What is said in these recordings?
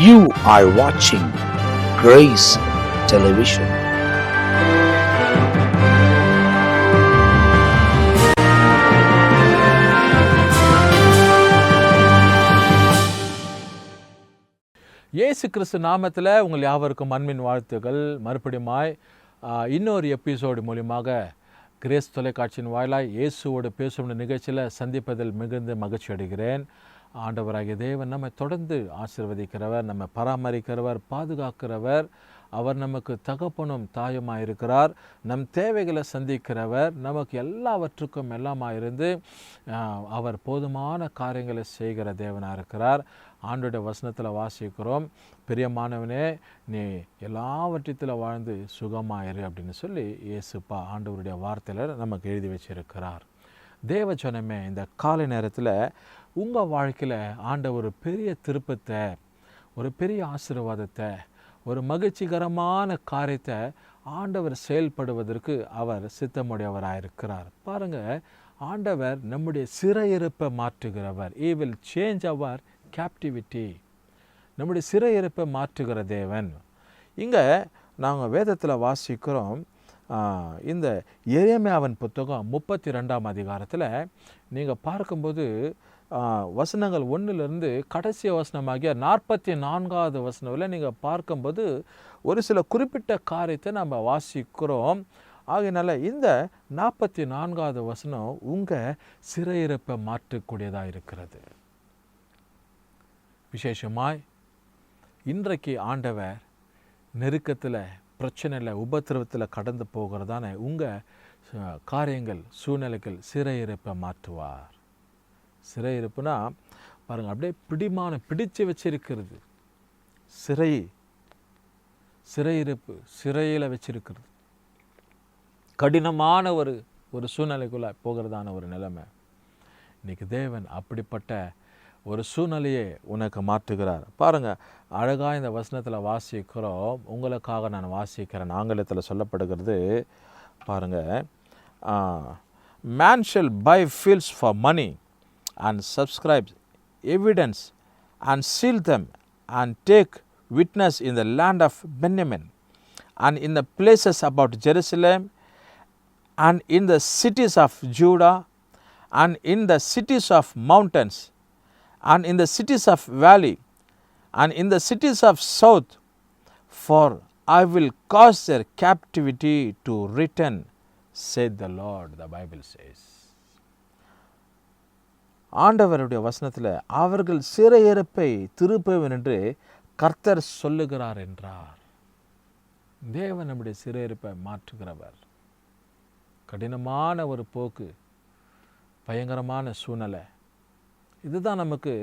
You are watching Grace Television. இயேசு கிறிஸ்து நாமத்தில் உங்கள் யாவருக்கும் அன்பின் வாழ்த்துக்கள். மறுபடியுமாய் இன்னொரு எபிசோடு மூலியமாக கிரேஸ் தொலைக்காட்சியின் வாயிலாய் இயேசுவோடு பேசும் நிகழ்ச்சியில் சந்திப்பதில் மிகுந்த மகிழ்ச்சி அடைகிறேன். ஆண்டவராகிய தேவன் நம்மை தொடர்ந்து ஆசீர்வதிக்கிறவர், நம்மை பராமரிக்கிறவர், பாதுகாக்கிறவர். அவர் நமக்கு தகப்பனும் தாயுமாக இருக்கிறார். நம் தேவைகளை சந்திக்கிறவர், நமக்கு எல்லாவற்றுக்கும் எல்லாமாயிருந்து அவர் போதுமான காரியங்களை செய்கிற தேவனாக இருக்கிறார். ஆண்டோடைய வசனத்தில் வாசிக்கிறோம், பிரியமானவனே நீ எல்லாவற்றத்தில் வாழ்ந்து சுகமாயிரு அப்படின்னு சொல்லி இயேசுப்பா ஆண்டவருடைய வார்த்தையில் நமக்கு எழுதி வச்சிருக்கிறார். தேவஜனமே, இந்த காலை நேரத்தில் உங்கள் வாழ்க்கையில் ஆண்டவர் ஒரு பெரிய திருப்பத்தை, ஒரு பெரிய ஆசீர்வாதத்தை, ஒரு மகிழ்ச்சிகரமான காரியத்தை ஆண்டவர் செயல்படுவதற்கு அவர் சித்தமுடையவராயிருக்கிறார். பாருங்கள், ஆண்டவர் நம்முடைய சிறையிருப்பை மாற்றுகிறவர். He will change our captivity. நம்முடைய சிறையிருப்பை மாற்றுகிற தேவன். இங்கே நாங்கள் வேதத்தில் வாசிக்கிறோம், இந்த எரேமியாவின் புத்தகம் 32ஆம் அதிகாரத்தில் நீங்கள் பார்க்கும்போது வசனங்கள் 1லிருந்து கடைசி வசனமாகிய 44வது வசனத்தில் நீங்கள் பார்க்கும்போது ஒரு சில குறிப்பிட்ட காரியத்தை நம்ம வாசிக்கிறோம். ஆகையினால இந்த 44வது வசனம் உங்கள் சிறையிருப்பை மாற்றக்கூடியதாக இருக்கிறது. விசேஷமாய் இன்றைக்கு ஆண்டவர் நெருக்கத்தில், பிரச்சனையில், உபத்திரவத்தில் கடந்து போகிறதான உங்கள் காரியங்கள், சூழ்நிலைகள் சிறையிருப்பை மாற்றுவார். சிறையிருப்புனா பாருங்கள், அப்படியே பிடிச்சு வச்சிருக்கிறது. சிறையிருப்பு சிறையில் வச்சிருக்கிறது. கடினமான ஒரு சூழ்நிலைக்குள்ளே போகிறதான ஒரு நிலைமை. இன்றைக்கி தேவன் அப்படிப்பட்ட ஒரு சூழ்நிலையை உனக்கு மாற்றுகிறார். பாருங்கள், அழகாக இந்த வசனத்தில் வாசிக்கிறோம். உங்களுக்காக நான் வாசிக்கிறேன். ஆங்கிலத்தில் சொல்லப்படுகிறது பாருங்கள், man shall buy fields for money and subscribe evidence and seal them and take witness in the land of Benjamin and in the places about Jerusalem and in the cities of Judah and in the cities of mountains and in the cities of valley and in the cities of south, for I will cause their captivity to return, said the Lord, the Bible says. ஆண்டவருடைய வசனத்தில் அவர்கள் சிறையிருப்பை திருப்புவேன் என்று கர்த்தர் சொல்லுகிறார் என்றார். தேவன் நம்முடைய சிறையிருப்பை மாற்றுகிறவர். கடினமான ஒரு போக்கு, பயங்கரமான சூழ்நிலை, இதுதான் நமக்கு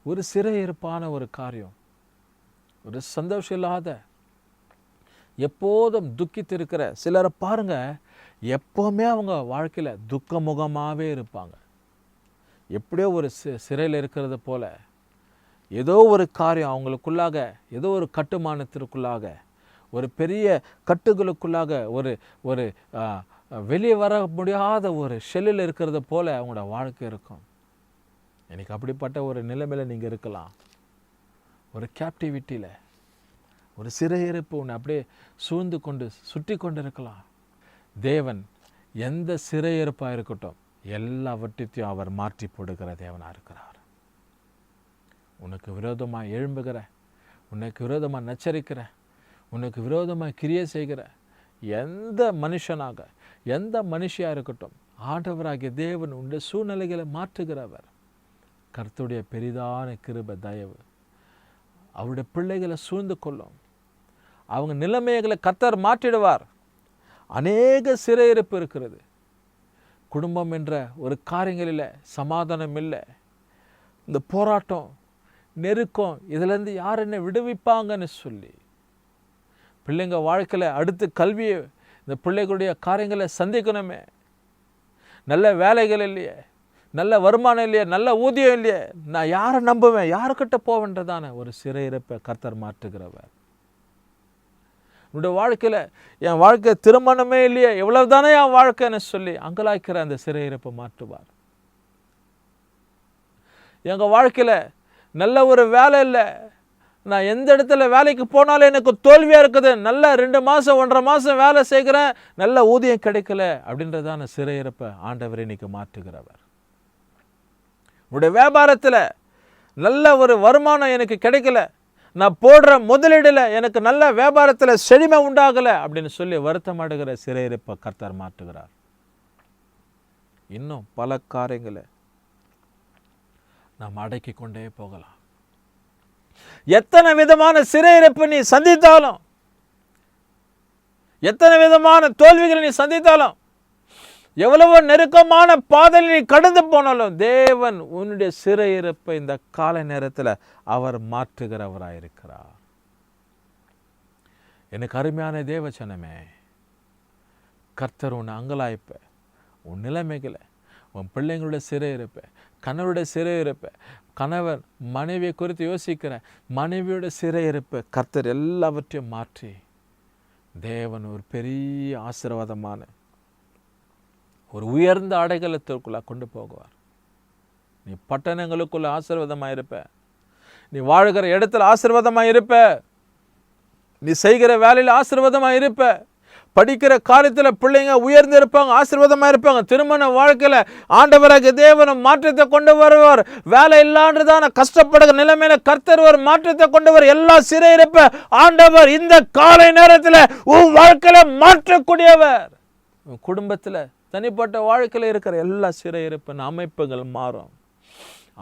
ஒரு சிறையிருப்பான ஒரு காரியம். ஒரு சந்தோஷம் இல்லாத, எப்போதும் துக்கித்திருக்கிற சிலரை பாருங்கள், எப்போவுமே அவங்க வாழ்க்கையில் துக்க முகமாகவே இருப்பாங்க. எப்படியோ ஒரு சிறையில் இருக்கிறது போல் ஏதோ ஒரு காரியம் அவங்களுக்குள்ளாக, ஏதோ ஒரு கட்டுமானத்திற்குள்ளாக, ஒரு பெரிய கட்டுகளுக்குள்ளாக ஒரு வெளியே வர முடியாத ஒரு ஷெல்லில் இருக்கிறது போல் அவங்களோட வாழ்க்கை இருக்கும். எனக்கு அப்படிப்பட்ட ஒரு நிலைமையில் நீங்கள் இருக்கலாம். ஒரு கேப்டிவிட்டியில், ஒரு சிறையிருப்பு ஒன்று அப்படியே சூழ்ந்து கொண்டு சுற்றி கொண்டு இருக்கலாம். தேவன் எந்த சிறையிருப்பாக இருக்கட்டும் எல்லாவற்றையும் அவர் மாற்றி போடுகிற தேவனாக இருக்கிறார். உனக்கு விரோதமாக எழும்புகிற, உனக்கு விரோதமாக நச்சரிக்கிற, உனக்கு விரோதமாக கிரியை செய்கிற எந்த மனுஷனாக, எந்த மனுஷியாக இருக்கட்டும், ஆண்டவராகிய தேவன் உடைய சூழ்நிலைகளை மாற்றுகிறவர். கர்த்தருடைய பெரிதான கிருபை, தயவு அவருடைய பிள்ளைகளை சூழ்ந்து கொள்ளும். அவங்க நிலைமைகளை கர்த்தர் மாற்றிடுவார். அநேக சிறையிருப்பு இருக்கிறது. குடும்பம் என்ற ஒரு காரியங்களில் சமாதானம் இல்லை. இந்த போராட்டம், நெருக்கம், இதிலேருந்து யார் என்ன விடுவிப்பாங்கன்னு சொல்லி பிள்ளைங்க வாழ்க்கையில் அடுத்து கல்வியை, இந்த பிள்ளைகளுடைய காரியங்களை சந்திக்கணுமே, நல்ல வேலைகள் இல்லையே, நல்ல வருமானம் இல்லையே, நல்ல ஊதியம் இல்லையே, நான் யாரை நம்புவேன், யாருக்கிட்ட போவேன்றதான ஒரு சிறையிருப்பை கர்த்தர் மாற்றுகிறவர். என்னுடைய வாழ்க்கையில் என் வாழ்க்கை திருமணமே இல்லையே, எவ்வளவு தானே என் வாழ்க்கைன்னு சொல்லி அங்கலாய்க்கிற அந்த சிறையிருப்பை மாற்றுவார். எங்கள் வாழ்க்கையில் நல்ல ஒரு வேலை இல்லை, நான் எந்த இடத்துல வேலைக்கு போனாலும் எனக்கு தோல்வியாக இருக்குது, நல்ல 2 மாதம் 1.5 மாதம் வேலை செய்கிறேன், நல்ல ஊதியம் கிடைக்கல அப்படின்றதான சிறையிருப்பை ஆண்டவர் இன்னைக்கு மாற்றுகிறவர். உங்களுடைய வியாபாரத்தில் நல்ல ஒரு வருமானம் எனக்கு கிடைக்கல, நான் போடுற முதலீடில் எனக்கு நல்ல வியாபாரத்தில் செழுமை உண்டாகலை அப்படின்னு சொல்லி வருத்தமாடுகிற சிறையிருப்பை கர்த்தர் மாற்றுகிறார். இன்னும் பல காரியங்களை நாம் அடக்கி கொண்டே போகலாம். எத்தனை விதமான சிறையிருப்பை நீ சந்தித்தாலும், எத்தனை விதமான தோல்விகளை நீ சந்தித்தாலும், எவ்வளவு நெருக்கமான பாதையில் நீ கடந்து போனாலும், தேவன் உன்னுடைய சிறையிருப்பை இந்த காலை நேரத்தில் அவர் மாற்றுகிறவராயிருக்கிறார். எனக்கு அருமையான தேவச்சனமே, கர்த்தர் உன் அங்கலாய்ப்ப, உன் நிலைமைகளை, உன் பிள்ளைங்களுடைய சிறையிருப்பை, கணவருடைய சிறையிருப்பை, கணவன் மனைவியை குறித்து யோசிக்கிற மனைவியோட சிறையிருப்பை கர்த்தர் எல்லாவற்றையும் மாற்றி தேவன் ஒரு பெரிய ஆசீர்வாதமான ஒரு உயர்ந்த அடைக்கலத்திற்குள்ள கொண்டு போகுவார். நீ பட்டணங்களுக்குள்ள ஆசீர்வாதமாக இருப்ப, நீ வாழ்கிற இடத்துல ஆசீர்வாதமாக இருப்ப, நீ செய்கிற வேலையில் ஆசீர்வாதமாக இருப்ப, படிக்கிற காரியத்தில் பிள்ளைங்க உயர்ந்து இருப்பாங்க, ஆசீர்வாதமாக இருப்பாங்க. திருமண வாழ்க்கையில் ஆண்டவராக தேவன் மாற்றத்தை கொண்டு வருவார். வேலை இல்லான்றதான கஷ்டப்படுகிற நிலைமையில கர்த்தர் ஒரு மாற்றத்தை கொண்டு வர எல்லா சிறையிருப்ப ஆண்டவர் இந்த காலை நேரத்தில் உன் வாழ்க்கையில மாற்றக்கூடியவர். உன் குடும்பத்தில் தனிப்பட்ட வாழ்க்கையில் இருக்கிற எல்லா சிறையிருப்பின் அமைப்புகள் மாறும்.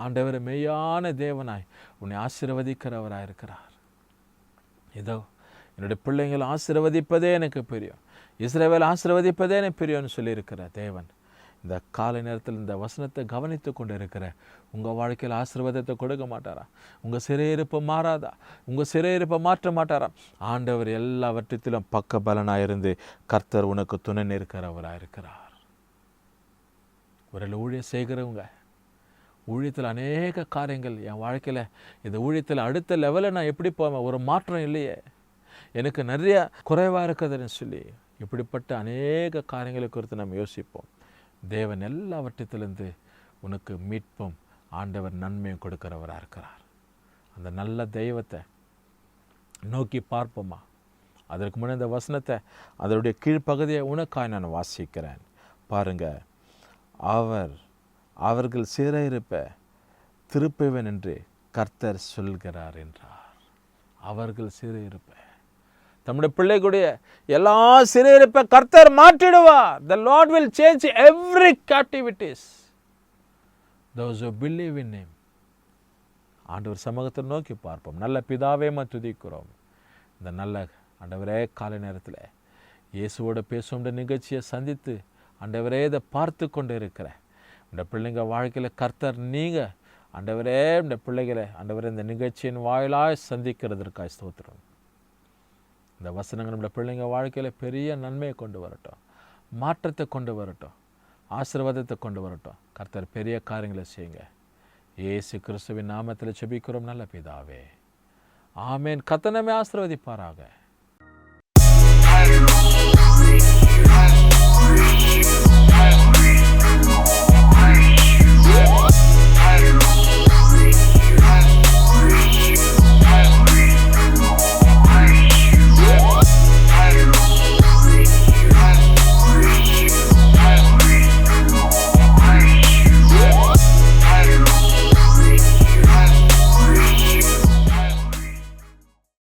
ஆண்டவர் மெய்யான தேவனாய் உன்னை ஆசீர்வதிக்கிறவராக இருக்கிறார். இதோ என்னுடைய பிள்ளைங்களை ஆசீர்வதிப்பதே எனக்கு பிரியம், இஸ்ரவேல் ஆசீர்வதிப்பதே எனக்கு பிரியம்னு சொல்லியிருக்கிற தேவன் இந்த காலை நேரத்தில் இந்த வசனத்தை கவனித்து கொண்டு இருக்கிற உங்கள் வாழ்க்கையில் ஆசீர்வாதத்தை கொடுக்க மாட்டாரா? உங்கள் சிறையிருப்பை மாறாதா? உங்கள் சிறையிருப்பை மாற்ற மாட்டாரா? ஆண்டவர் எல்லாவற்றத்திலும் பக்க பலனாக இருந்து கர்த்தர் உனக்கு துணை நிற்கிறவராக இருக்கிறார். ஒரு ஊழியம் செய்கிறவங்க ஊழியத்தில் அநேக காரியங்கள் என் வாழ்க்கையில் இந்த ஊழியத்தில் அடுத்த லெவலில் நான் எப்படி போவேன், ஒரு மாற்றம் இல்லையே, எனக்கு நிறைய குறைவாக இருக்குதுன்னு சொல்லி இப்படிப்பட்ட அநேக காரியங்களை குறித்து நம்ம யோசிப்போம். தேவன் எல்லாவற்றத்திலிருந்து உனக்கு மீட்பும் ஆண்டவர் நன்மையும் கொடுக்கிறவராக இருக்கிறார். அந்த நல்ல தெய்வத்தை நோக்கி பார்ப்போமா? அதற்கு முன்னே இந்த வசனத்தை அதனுடைய கீழ்ப்பகுதியை உனக்காய் நான் வாசிக்கிறேன். பாருங்க, அவர்கள் சிறையிருப்ப திருப்புவேன் என்று கர்த்தர் சொல்கிறார் என்றார். அவர்கள் சிறையிருப்ப தம்முடைய பிள்ளைகளுடைய எல்லா சிறையிருப்பை கர்த்தர் மாற்றிடுவார். The Lord will change every captivities. Those who believe in Him. ஆண்டவர் சமூகத்தை நோக்கி பார்ப்போம். நல்ல பிதாவே துதிக்கிறோம். இந்த நல்ல ஆண்டவரே காலை நேரத்தில் இயேசுவோட பேசும் நிகழ்ச்சியை சந்தித்து ஆண்டவரே இதை பார்த்து கொண்டு இருக்கிற இந்த பிள்ளைங்க வாழ்க்கையில் கர்த்தர் நீங்கள் ஆண்டவரே இந்த பிள்ளைகளை ஆண்டவரே இந்த நிகழ்ச்சியின் வாயிலாய் சந்திக்கிறதற்காக ஸ்தோத்திரம். இந்த வசனங்கள் நம்முடைய பிள்ளைங்க வாழ்க்கையில் பெரிய நன்மையை கொண்டு வரட்டும், மாற்றத்தை கொண்டு வரட்டும், ஆசீர்வாதத்தை கொண்டு வரட்டும். கர்த்தர் பெரிய காரியங்களை செய்யுங்க. இயேசு கிறிஸ்துவின் நாமத்தில் ஜெபிக்கிறோம் நல்ல பிதாவே, ஆமேன். கர்த்தர் நம்மை ஆசீர்வதிப்பாராக.